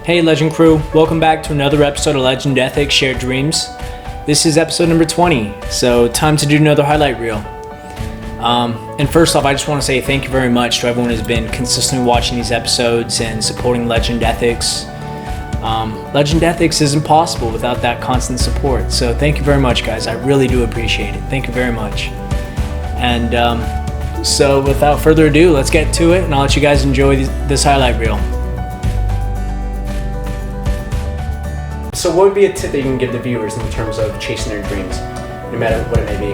Hey Legend Crew, welcome back to another episode of Legend Ethics Shared Dreams. This is episode number 20, so time to do another highlight reel. And first off, I just want to say thank you very much to everyone who's been consistently watching these episodes and supporting Legend Ethics. Legend Ethics isn't possible without that constant support, so thank you very much, guys. I really do appreciate it. Thank you very much. And so without further ado, let's get to it, and I'll let you guys enjoy this highlight reel. So what would be a tip that you can give the viewers in terms of chasing their dreams, no matter what it may be?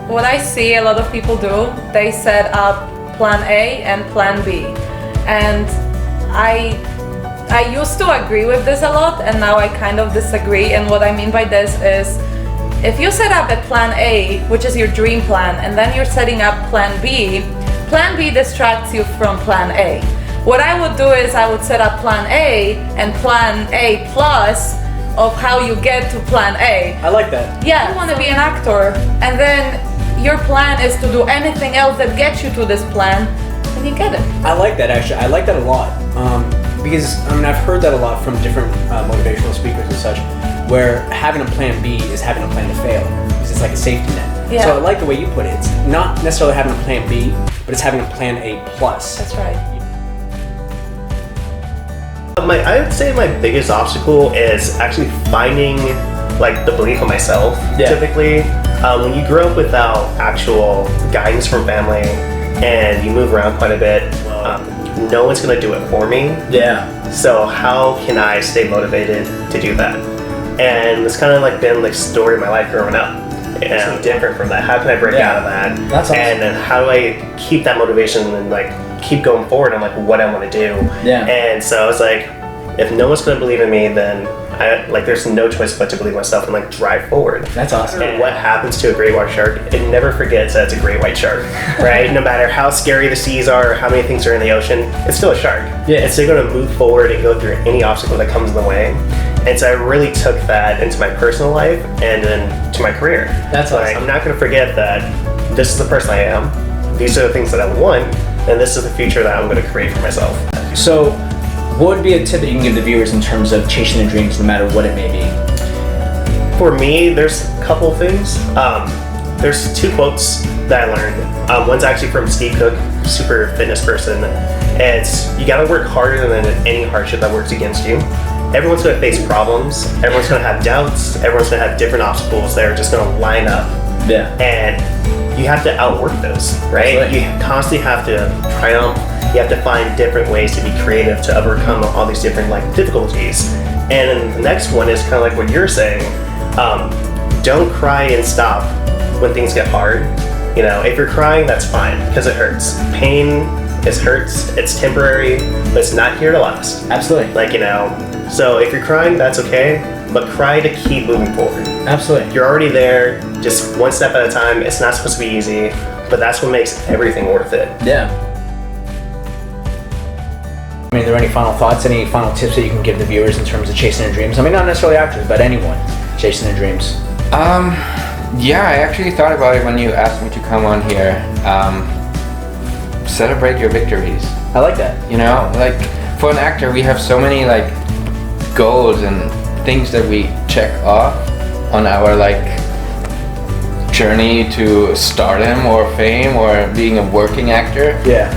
What I see a lot of people do, they set up plan A and plan B. And I used to agree with this a lot, and now I kind of disagree. And what I mean by this is, if you set up a plan A, which is your dream plan, and then you're setting up plan B distracts you from plan A. What I would do is I would set up plan A and plan A plus of how you get to plan A. I like that. Yeah, you want to be an actor, and then your plan is to do anything else that gets you to this plan, and you get it. I like that, actually. I like that a lot. Because, I've heard that a lot from different motivational speakers and such, where having a plan B is having a plan to fail, because it's like a safety net. Yeah. So I like the way you put it. It's not necessarily having a plan B, but it's having a plan A plus. That's right. I would say my biggest obstacle is actually finding the belief in myself. Yeah. Typically, when you grow up without actual guidance from family and you move around quite a bit, no one's gonna do it for me. Yeah. So how can I stay motivated to do that? And it's kind of been the story of my life growing up. And different from that. How can I break out of that? That's awesome. And then how do I keep that motivation and keep going forward on what I want to do? Yeah. And so it's if no one's gonna believe in me, then there's no choice but to believe myself and drive forward. That's awesome. And what happens to a great white shark? It never forgets that it's a great white shark, right? No matter how scary the seas are or how many things are in the ocean, it's still a shark. Yeah. It's still gonna move forward and go through any obstacle that comes in the way. And so I really took that into my personal life and then to my career. That's awesome. I'm not gonna forget that this is the person I am. These are the things that I want, and this is the future that I'm gonna create for myself. So, what would be a tip that you can give the viewers in terms of chasing their dreams, no matter what it may be? For me, there's a couple things. There's two quotes that I learned. One's actually from Steve Cook, super fitness person. It's, you gotta work harder than any hardship that works against you. Everyone's gonna face problems, everyone's gonna have doubts, everyone's gonna have different obstacles that are just gonna line up. Yeah. And you have to outwork those, right? You constantly have to triumph. You have to find different ways to be creative to overcome all these different difficulties. And then the next one is kind of what you're saying. Don't cry and stop when things get hard. If you're crying, that's fine because it hurts. Pain hurts. It's temporary, but it's not here to last. Absolutely. So if you're crying, that's okay, but cry to keep moving forward. Absolutely. You're already there, just one step at a time. It's not supposed to be easy, but that's what makes everything worth it. Yeah. Are there any final thoughts, any final tips that you can give the viewers in terms of chasing their dreams? Not necessarily actors, but anyone chasing their dreams. Yeah, I actually thought about it when you asked me to come on here. Celebrate your victories. I like that. For an actor, we have so many goals and things that we check off on our journey to stardom or fame or being a working actor. Yeah.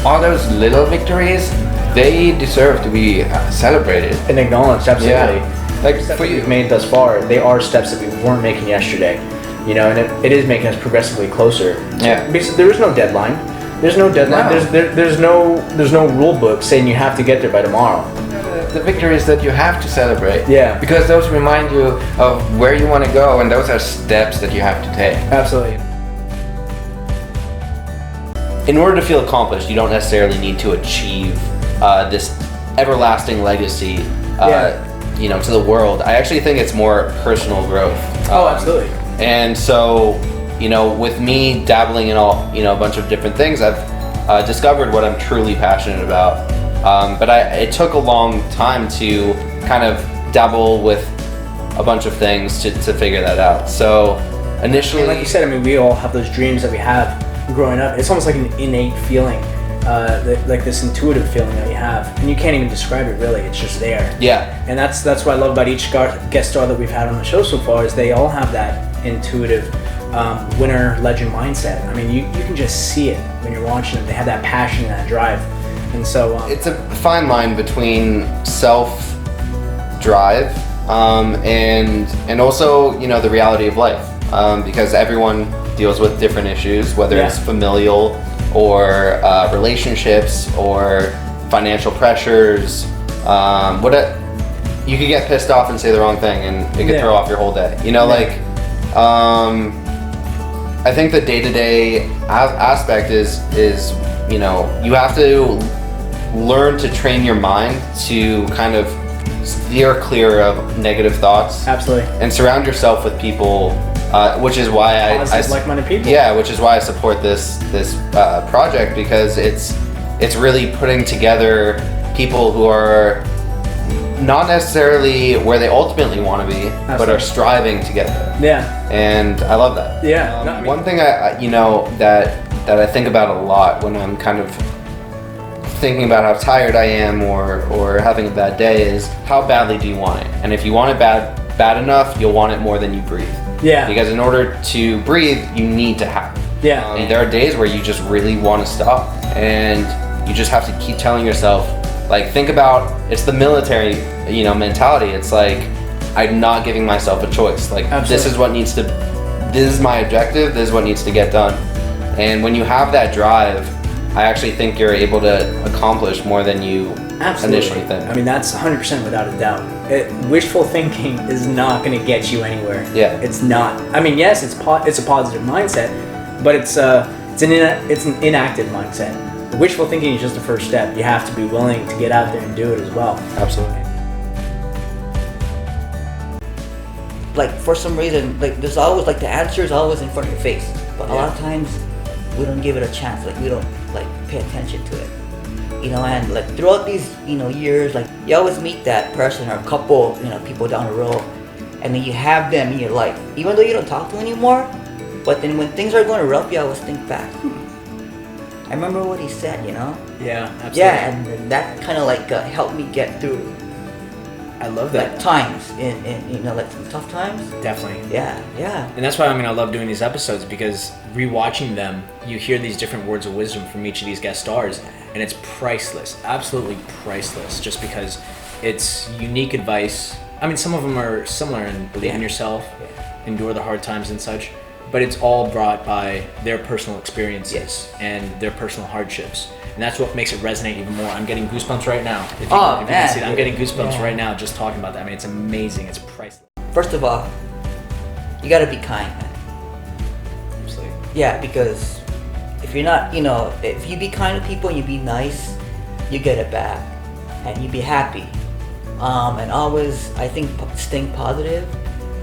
All those little victories, they deserve to be celebrated And acknowledged, absolutely. Yeah. For you've made thus far, they are steps that we weren't making yesterday. And it is making us progressively closer. Yeah. Because there is no deadline. There's no deadline. No. There's no rule book saying you have to get there by tomorrow. The victories that you have to celebrate. Yeah. Because those remind you of where you want to go, and those are steps that you have to take. Absolutely. In order to feel accomplished, you don't necessarily need to achieve this everlasting legacy, to the world. I actually think it's more personal growth. Absolutely. And so, with me dabbling in a bunch of different things, I've discovered what I'm truly passionate about. But it took a long time to kind of dabble with a bunch of things to figure that out. So initially, like you said, we all have those dreams that we have growing up. It's almost like an innate feeling like this intuitive feeling that you have, and you can't even describe it really. It's just there. Yeah. And that's what I love about each guest star that we've had on the show so far, is they all have that intuitive winner legend mindset. I mean, you can just see it when you're watching them. They have that passion and that drive, and so It's a fine line between self-drive and also, you know, the reality of life, because everyone deals with different issues, whether it's familial or relationships or financial pressures. You could get pissed off and say the wrong thing, and it could throw off your whole day. You know, like I think the day-to-day aspect is you know, you have to learn to train your mind to kind of steer clear of negative thoughts. absolutely. And surround yourself with people, which is why I like-minded people. Yeah, which is why I support this project, because it's really putting together people who are not necessarily where they ultimately want to be, but are striving to get there. Yeah. And I love that. Yeah. No, I mean, One thing I you know that I think about a lot when I'm kind of thinking about how tired I am or having a bad day is, how badly do you want it? And if you want it bad enough, you'll want it more than you breathe. Yeah. Because in order to breathe, you need to have it. Yeah. And there are days where you just really want to stop, and you just have to keep telling yourself, like, think about, it's the military, you know, mentality. It's like, I'm not giving myself a choice. Like, this is my objective, this is what needs to get done. And when you have that drive, I actually think you're able to accomplish more than you initially think. I mean, that's 100% without a doubt. Wishful thinking is not going to get you anywhere. Yeah. It's not. I mean, yes, it's a positive mindset, but it's an inactive mindset. Wishful thinking is just the first step. You have to be willing to get out there and do it as well. Absolutely. Like, for some reason, like, there's always, like, the answer is always in front of your face, but a lot of times we don't give it a chance. Like, we don't, like, pay attention to it, you know. And like throughout these, you know, years, like, you always meet that person or couple, you know, people down the road, and then you have them in your life, even though you don't talk to them anymore. But then when things are going rough, you always think back, I remember what he said, you know. Yeah, absolutely. Yeah, and that kind of like helped me get through, I love that. like, times in you know, like, some tough times. Definitely. Yeah. And that's why, I mean, I love doing these episodes, because rewatching them, you hear these different words of wisdom from each of these guest stars, and it's priceless, absolutely priceless, just because it's unique advice. I mean, some of them are similar in believe in yourself, endure the hard times and such, but it's all brought by their personal experiences and their personal hardships. And that's what makes it resonate even more. I'm getting goosebumps right now. If you can see that, I'm getting goosebumps right now just talking about that. I mean, it's amazing. It's priceless. First of all, you gotta be kind, man. Absolutely. Yeah, because if you're not, you know, if you be kind to people and you be nice, you get it back, and you be happy. And always, I think, staying positive.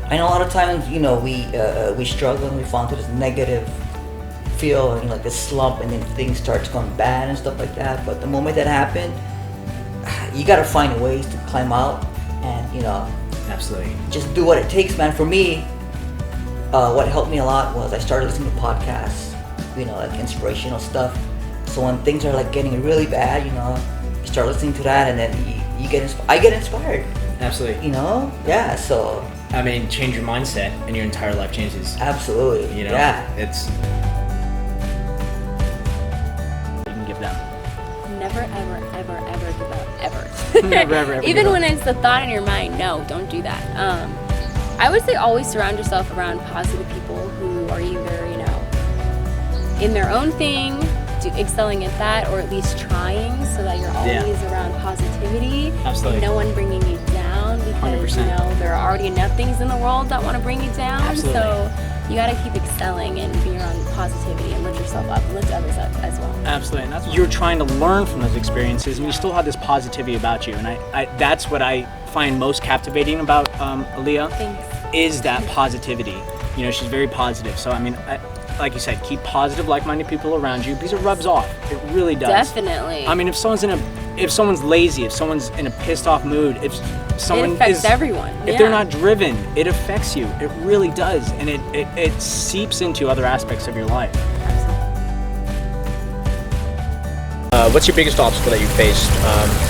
I know a lot of times, you know, we struggle and we fall into this negative feel and, like, this slump, and then things start going bad and stuff like that. But the moment that happened, you gotta find ways to climb out, and, you know, Absolutely. just do what it takes, man. For me, what helped me a lot was I started listening to podcasts, you know, like inspirational stuff. So when things are, like, getting really bad, you know, you start listening to that, and then I get inspired. Absolutely. You know, yeah. So I mean, change your mindset, and your entire life changes. absolutely, You know, yeah. it's. You can give them. Never, ever, ever, ever give up, ever. Never, ever, ever Even give up. when it's the thought in your mind, no, don't do that. I would say always surround yourself around positive people who are either, you know, in their own thing, excelling at that, or at least trying, so that you're always around positivity. Absolutely. And no one bringing you down, because 100%. you know there are already enough things in the world that want to bring you down. Absolutely. So you got to keep excelling and be around positivity and lift yourself up and lift others up as well. Absolutely, and that's you're trying to learn from those experiences, and you still have this positivity about you, and I that's what I find most captivating about Aaliyah. Thanks. Is that positivity. You know, she's very positive. So I mean, like you said, keep positive, like-minded people around you, because it rubs off. It really does. Definitely. I mean, if someone's lazy, if someone's in a pissed off mood, if someone it affects everyone. if they're not driven, it affects you. It really does, and it seeps into other aspects of your life. what's your biggest obstacle that you faced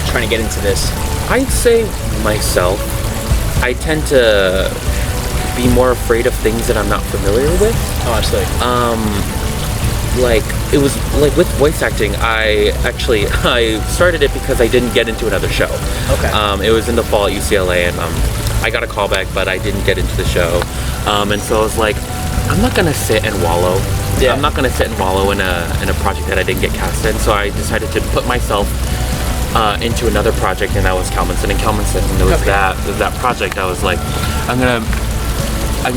trying to get into this? I'd say myself. I tend to be more afraid of things that I'm not familiar with. Oh, absolutely. Like it was like with voice acting, I started it because I didn't get into another show. Okay. It was in the fall at UCLA, and I got a callback, but I didn't get into the show. And so I was like, I'm not gonna sit and wallow. Yeah. I'm not gonna sit and wallow in a project that I didn't get cast in. So I decided to put myself into another project, and that was Kalmanson and Kalmanson. And there was that project. I was like, I'm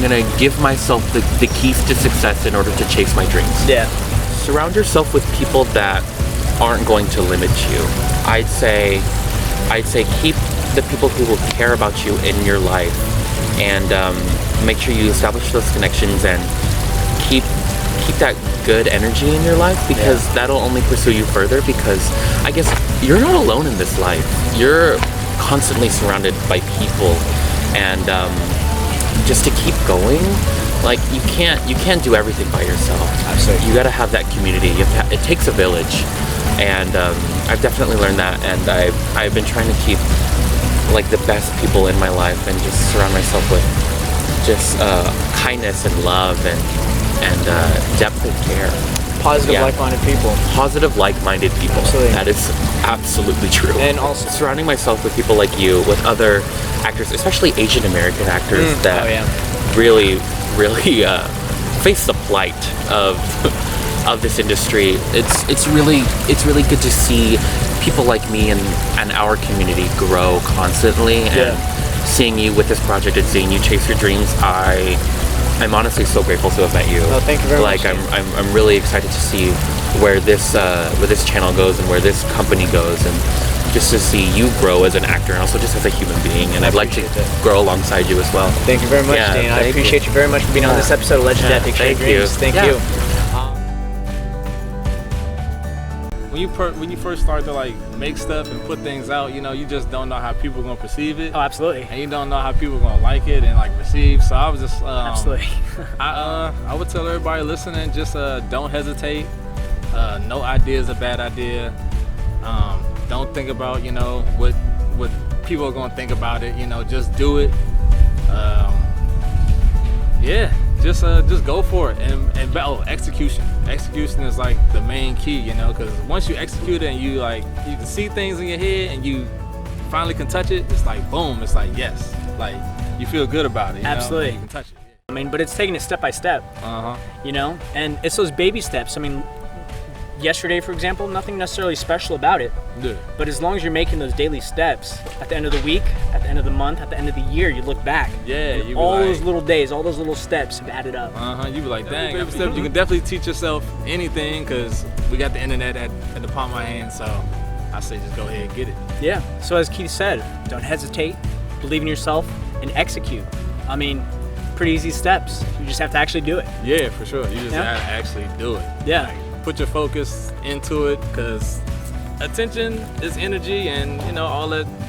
gonna give myself the keys to success in order to chase my dreams. Yeah. Surround yourself with people that aren't going to limit you. I'd say keep the people who will care about you in your life, and make sure you establish those connections and keep that good energy in your life, because that'll only pursue you further. Because I guess you're not alone in this life. You're constantly surrounded by people, and just to keep going. Like you can't do everything by yourself. Absolutely. You gotta have that community. It takes a village, and I've definitely learned that. And I've been trying to keep like the best people in my life, and just surround myself with just kindness and love and depth of care. Positive, like-minded people. Positive, like-minded people. Absolutely. That is absolutely true. And also surrounding myself with people like you, with other actors, especially Asian American actors that really face the plight of this industry. It's really good to see people like me and our community grow constantly. And seeing you with this project and seeing you chase your dreams, I'm honestly so grateful to have met you. Oh, thank you very much. Like I'm really excited to see where this channel goes and where this company goes, and just to see you grow as an actor and also just as a human being. And I'd like to grow alongside you as well. Thank you very much, Dane. I appreciate you very much for being on this episode of Legend Ethics. Thank you. Thank you. When you first start to like make stuff and put things out, you know, you just don't know how people are gonna perceive it. Oh, absolutely. And you don't know how people are gonna like it and like receive. So I was just absolutely. I would tell everybody listening, just don't hesitate. No idea is a bad idea. Don't think about, you know, what people are gonna think about it. You know, just do it. Just go for it. And execution. Execution is like the main key, you know, because once you execute it and you can see things in your head and you finally can touch it, it's like boom, it's like yes, like you feel good about it. Absolutely. You can touch it. I mean, but it's taking it step by step. You know, and it's those baby steps. I mean, yesterday, for example, nothing necessarily special about it. Yeah. But as long as you're making those daily steps, at the end of the week, at the end of the month, at the end of the year, you look back. Yeah, you all those little days, all those little steps have added up. You be like, dang, baby steps. You can definitely teach yourself anything because we got the internet at the palm of my hand. So I say just go ahead and get it. Yeah. So as Keith said, don't hesitate, believe in yourself, and execute. I mean, pretty easy steps. You just have to actually do it. Yeah, for sure. You just have to actually do it. Yeah. Like, put your focus into it, because attention is energy, and you know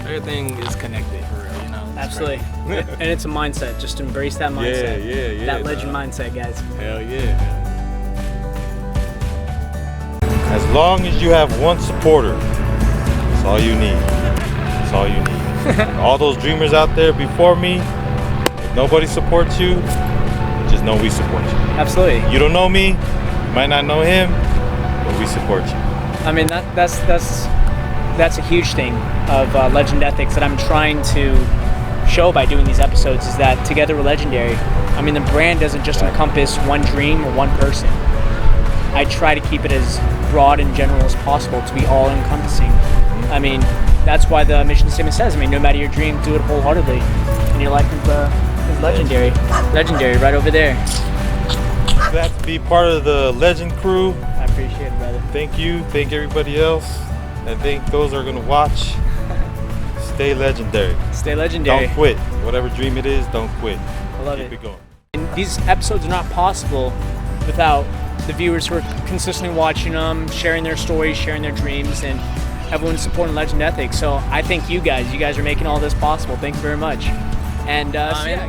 everything is connected for real. You know. Absolutely. And it's a mindset. Just embrace that mindset. Yeah. That legend mindset, guys. Hell yeah. As long as you have one supporter, that's all you need. That's all you need. All those dreamers out there before me, if nobody supports you, just know we support you. Absolutely. You don't know me, you might not know him, but we support you. I mean, that's a huge thing of Legend Ethics that I'm trying to show by doing these episodes, is that together we're legendary. I mean, the brand doesn't just encompass one dream or one person. I try to keep it as broad and general as possible to be all-encompassing. I mean, that's why the mission statement says, I mean, no matter your dream, do it wholeheartedly. And your life is legendary. Legendary, right over there. Glad to be part of the Legend crew. I appreciate it, brother. Thank you. Thank everybody else. I think those are going to watch. Stay legendary. Stay legendary. Don't quit. Whatever dream it is, don't quit. I love Keep it going. And these episodes are not possible without the viewers who are consistently watching them, sharing their stories, sharing their dreams, and everyone supporting Legend Ethics. So I thank you guys. You guys are making all this possible. Thank you very much. And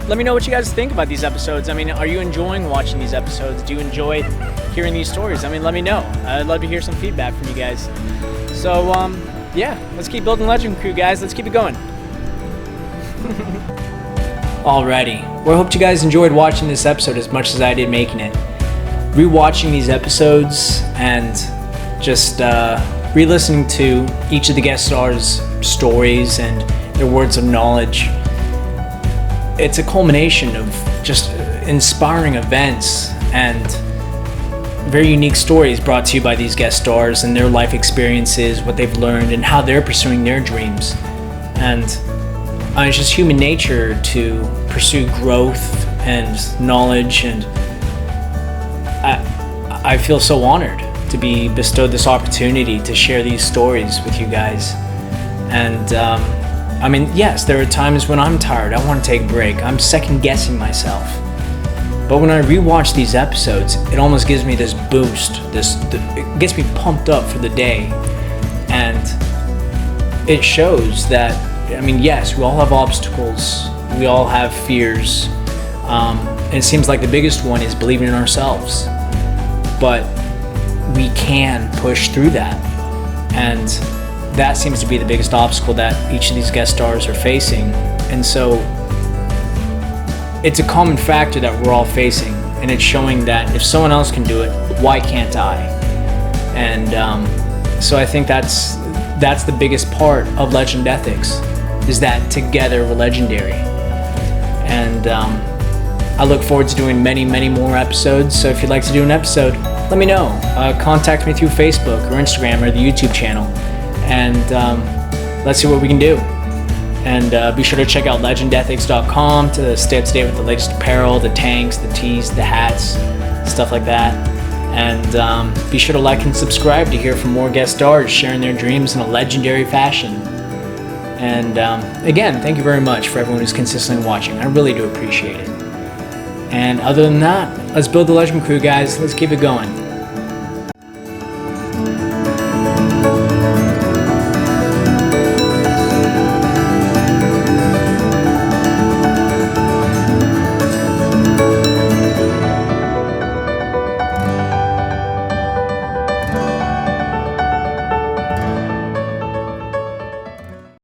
let me know what you guys think about these episodes. I mean, are you enjoying watching these episodes? Do you enjoy hearing these stories? I mean, let me know. I'd love to hear some feedback from you guys. So, yeah, let's keep building Legend Crew, guys. Let's keep it going. Alrighty. Well, I hope you guys enjoyed watching this episode as much as I did making it. Rewatching these episodes and just re-listening to each of the guest stars' stories and their words of knowledge. It's a culmination of just inspiring events and very unique stories brought to you by these guest stars and their life experiences, what they've learned, and how they're pursuing their dreams. And it's just human nature to pursue growth and knowledge, and I feel so honored to be bestowed this opportunity to share these stories with you guys. And I mean, yes, there are times when I'm tired, I want to take a break, I'm second guessing myself. But when I rewatch these episodes, it almost gives me this boost, it gets me pumped up for the day. And it shows that, I mean, yes, we all have obstacles, we all have fears. And it seems like the biggest one is believing in ourselves. But we can push through that. And that seems to be the biggest obstacle that each of these guest stars are facing. And so it's a common factor that we're all facing, and it's showing that if someone else can do it, why can't I? And so I think that's the biggest part of Legend Ethics, is that together we're legendary. And I look forward to doing many, many more episodes. So if you'd like to do an episode, let me know. Contact me through Facebook or Instagram or the YouTube channel, and let's see what we can do. And be sure to check out legendethics.com to stay up to date with the latest apparel, the tanks, the tees, the hats, stuff like that. And be sure to like and subscribe to hear from more guest stars sharing their dreams in a legendary fashion. And again, thank you very much for everyone who's consistently watching. I really do appreciate it. And other than that, let's build the Legend Crew, guys. Let's keep it going.